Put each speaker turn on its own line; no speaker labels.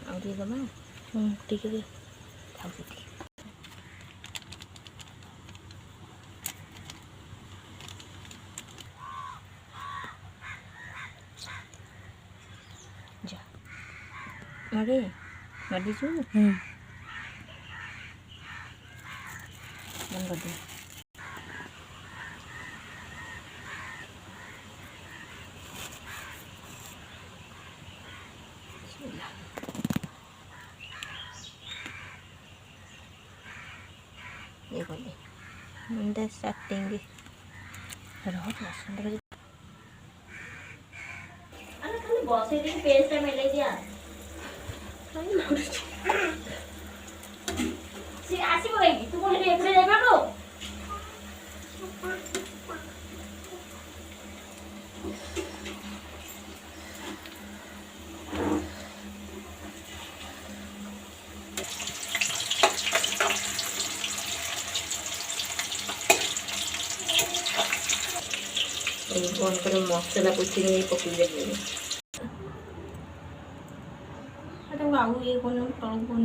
ଆଉ ଟିକେ ଦବା।
ଟିକେ
ଖାଉଛି ଟିକେ। ଯା ମାଡ଼ି ମାଡ଼ିଛୁ ବନ୍ଦ କରିଦେ। ये कले द स्टार्टिंग रह लसन अरे खाली बसे दिन पेस्ट मिले दिया खाली लड़ुची से आसी बगाई तू कोन रे एपरे जाबा रो कौन कर मसला पुछी नहीं पकड़ देंगे अरे आउ ये कौन तल कौन